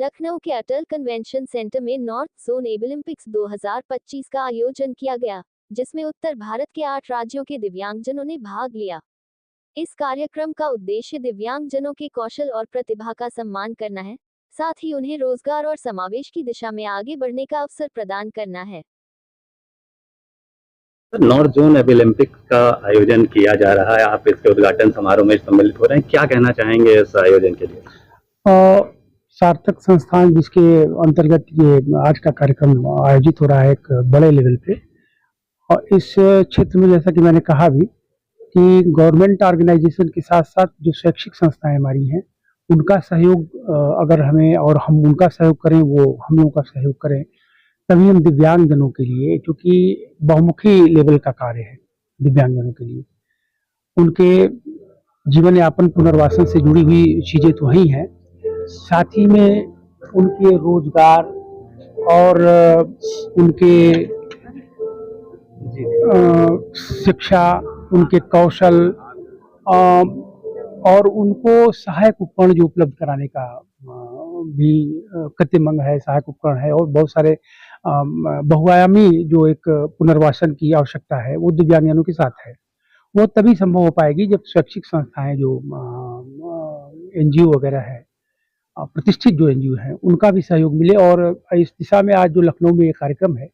लखनऊ के अटल convention centre में north zone एबिलिम्पिक्स 2025 का आयोजन किया गया, जिसमें उत्तर भारत के 8 राज्यों के दिव्यांगजनों ने भाग लिया। इस कार्यक्रम का उद्देश्य दिव्यांगजनों के कौशल और प्रतिभा का सम्मान करना है, साथ ही उन्हें रोजगार और समावेश की दिशा में आगे बढ़ने का अवसर प्रदान करना है। नॉर्थ जोन एबिलिम्पिक्स का आयोजन किया जा रहा है, आप इसके उद्घाटन समारोह में सम्मिलित हो रहे हैं, क्या कहना चाहेंगे इस आयोजन के लिए? सार्थक संस्थान जिसके अंतर्गत ये आज का कार्यक्रम आयोजित हो रहा है एक बड़े लेवल पे, और इस क्षेत्र में जैसा कि मैंने कहा भी कि गवर्नमेंट ऑर्गेनाइजेशन के साथ साथ जो शैक्षिक संस्थाएं हमारी हैं उनका सहयोग अगर हमें और हम उनका सहयोग करें, वो हम लोगों का सहयोग करें, तभी हम दिव्यांगजनों के लिए, क्योंकि बहुमुखी लेवल का कार्य है दिव्यांगजनों के लिए, उनके जीवन यापन पुनर्वासन से जुड़ी हुई चीज़ें तो वही हैं, साथ ही में उनके रोजगार और उनके शिक्षा, उनके कौशल और उनको सहायक उपकरण जो उपलब्ध कराने का भी कृत्रिमंग है, सहायक उपकरण है, और बहुत सारे बहुआयामी जो एक पुनर्वासन की आवश्यकता है वो दिव्यांगजनों के साथ है। वो तभी संभव हो पाएगी जब शैक्षिक संस्थाएं जो एनजीओ वगैरह है, प्रतिष्ठित जो एनजीओ हैं, उनका भी सहयोग मिले। और इस दिशा में आज जो लखनऊ में ये कार्यक्रम है,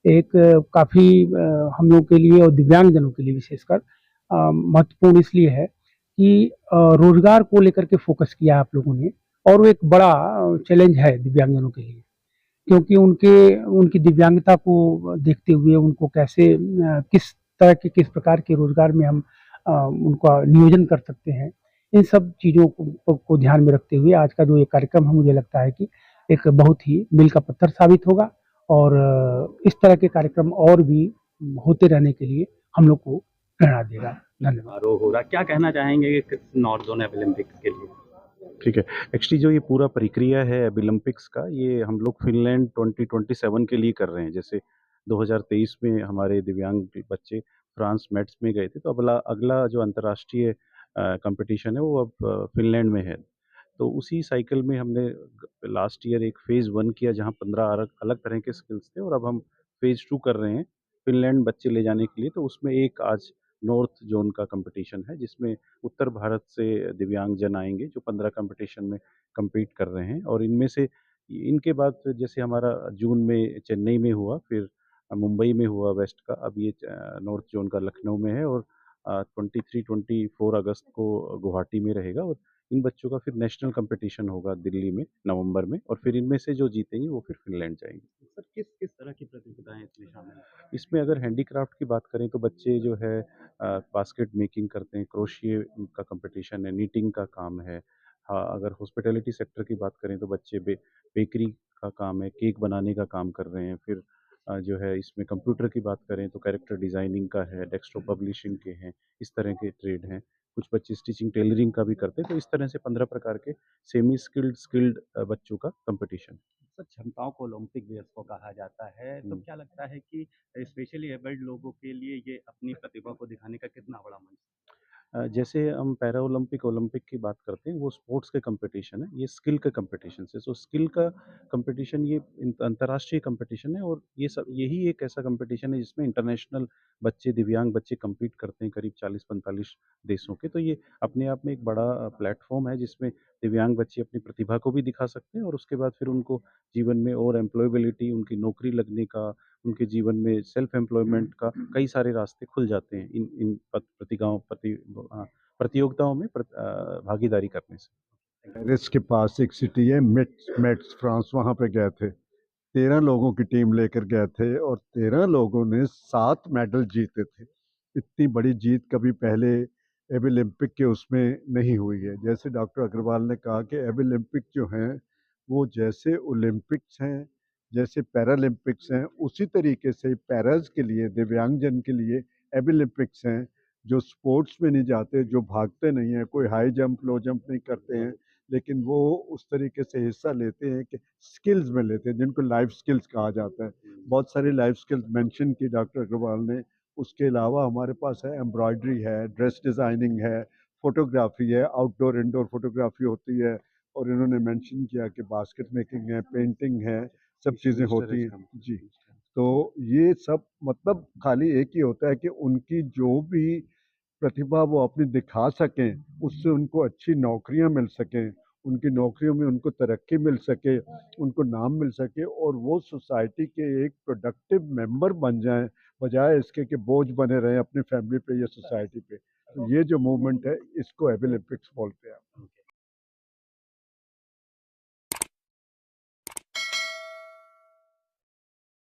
एक काफ़ी हम लोगों के लिए और दिव्यांगजनों के लिए विशेषकर महत्वपूर्ण इसलिए है कि रोजगार को लेकर के फोकस किया आप लोगों ने, और वो एक बड़ा चैलेंज है दिव्यांगजनों के लिए, क्योंकि उनकी दिव्यांगता को देखते हुए उनको कैसे किस तरह के किस प्रकार के रोजगार में हम उनका नियोजन कर सकते हैं, इन सब चीज़ों को ध्यान में रखते हुए आज का जो ये कार्यक्रम है, मुझे लगता है कि एक बहुत ही मील का पत्थर साबित होगा, और इस तरह के कार्यक्रम और भी होते रहने के लिए हम लोग को प्रेरणा देगा। धन्यवाद। हो रहा, क्या कहना चाहेंगे नॉर्थ जोन एबिलिम्पिक्स के लिए? ठीक है, एक्चुअली जो ये पूरा प्रक्रिया है एबिलिम्पिक्स का, ये हम लोग फिनलैंड 2027 के लिए कर रहे हैं। जैसे 2023 में हमारे दिव्यांग बच्चे फ्रांस मेट्स में गए थे, तो अगला अगला जो अंतर्राष्ट्रीय कंपटीशन है वो अब फिनलैंड में है। तो उसी साइकिल में हमने लास्ट ईयर एक फ़ेज़ 1 किया जहाँ 15 अलग अलग तरह के स्किल्स थे, और अब हम फ़ेज़ 2 कर रहे हैं फिनलैंड बच्चे ले जाने के लिए। तो उसमें एक आज नॉर्थ जोन का कंपटीशन है जिसमें उत्तर भारत से दिव्यांगजन आएंगे जो 15 कंपटीशन में compete कर रहे हैं। और इनमें से इनके बाद फिर जैसे हमारा जून में चेन्नई में हुआ, फिर मुंबई में हुआ वेस्ट का, अब ये नॉर्थ जोन का लखनऊ में है, और 23-24 अगस्त को गुवाहाटी में रहेगा। और इन बच्चों का फिर नेशनल कंपटीशन होगा दिल्ली में नवंबर में, और फिर इनमें से जो जीतेंगे वो फिर फिनलैंड जाएंगे। सर, किस किस तरह की प्रतियोगिताएं इसमें शामिल हैं? इसमें अगर हैंडीक्राफ्ट की बात करें तो बच्चे जो है बास्केट मेकिंग करते हैं, क्रोशिए का कंपटीशन है, नीटिंग का काम है। हाँ, अगर हॉस्पिटैलिटी सेक्टर की बात करें तो बच्चे बेकरी का काम है, केक बनाने का काम कर रहे हैं। फिर जो है इसमें कंप्यूटर की बात करें तो कैरेक्टर डिज़ाइनिंग का है, डेस्कटॉप पब्लिशिंग के हैं, इस तरह के ट्रेड हैं। कुछ बच्चे स्टिचिंग, टेलरिंग का भी करते हैं। तो इस तरह से 15 प्रकार के सेमी स्किल्ड, स्किल्ड बच्चों का कंपटीशन। सर, क्षमताओं को ओलंपिक गेम्स को कहा जाता है, तो क्या लगता है कि स्पेशली एबल्ड लोगों के लिए ये अपनी प्रतिभा को दिखाने का कितना बड़ा मंच है? जैसे हम पैरा ओलंपिक, ओलंपिक की बात करते हैं, वो स्पोर्ट्स के कंपटीशन है, ये स्किल के कंपटीशन है। सो स्किल का कंपटीशन ये अंतर्राष्ट्रीय कंपटीशन है, और ये सब यही एक ऐसा कंपटीशन है जिसमें इंटरनेशनल बच्चे, दिव्यांग बच्चे compete करते हैं करीब 40-45 देशों के। तो ये अपने आप में एक बड़ा प्लेटफॉर्म है जिसमें दिव्यांग बच्चे अपनी प्रतिभा को भी दिखा सकते हैं, और उसके बाद फिर उनको जीवन में और एम्प्लॉयबिलिटी, उनकी नौकरी लगने का, उनके जीवन में सेल्फ एम्प्लॉयमेंट का कई सारे रास्ते खुल जाते हैं इन इन प्रतियोगिताओं में भागीदारी करने से। पेरिस के पास एक सिटी है मेट्स, फ्रांस, वहाँ पे गए थे। 13 लोगों की टीम लेकर गए थे और 13 लोगों ने 7 मेडल जीते थे। इतनी बड़ी जीत कभी पहले एबिलिम्पिक के उसमें नहीं हुई है। जैसे डॉक्टर अग्रवाल ने कहा कि एबिलिम्पिक जो हैं वो जैसे ओलंपिक्स हैं, जैसे पैरालंपिक्स हैं, उसी तरीके से पैराज के लिए, दिव्यांगजन के लिए एबिलिम्पिक्स हैं। जो स्पोर्ट्स में नहीं जाते, जो भागते नहीं हैं, कोई हाई जंप, लो जंप नहीं करते हैं, लेकिन वो उस तरीके से हिस्सा लेते हैं कि स्किल्स में लेते हैं, जिनको लाइफ स्किल्स कहा जाता है। बहुत सारी लाइफ स्किल्स मेंशन की डॉक्टर अग्रवाल ने। उसके अलावा हमारे पास है एम्ब्रॉयडरी है, ड्रेस डिज़ाइनिंग है, फोटोग्राफी है, आउटडोर इंडोर फोटोग्राफी होती है, और इन्होंने मेंशन किया कि बास्केट मेकिंग है, पेंटिंग है, सब चीज़ें होती हैं जी। तो ये सब मतलब खाली एक ही होता है कि उनकी जो भी प्रतिभा वो अपनी दिखा सकें, उससे उनको अच्छी नौकरियां मिल सकें, उनकी नौकरियों में उनको तरक्की मिल सके, उनको नाम मिल सके और वो सोसाइटी के एक प्रोडक्टिव मेंबर बन जाएं, बजाय इसके कि बोझ बने रहें अपनी फैमिली पे या सोसाइटी पे। तो ये जो मूवमेंट है इसको एबिलिम्पिक्स बोलते हैं।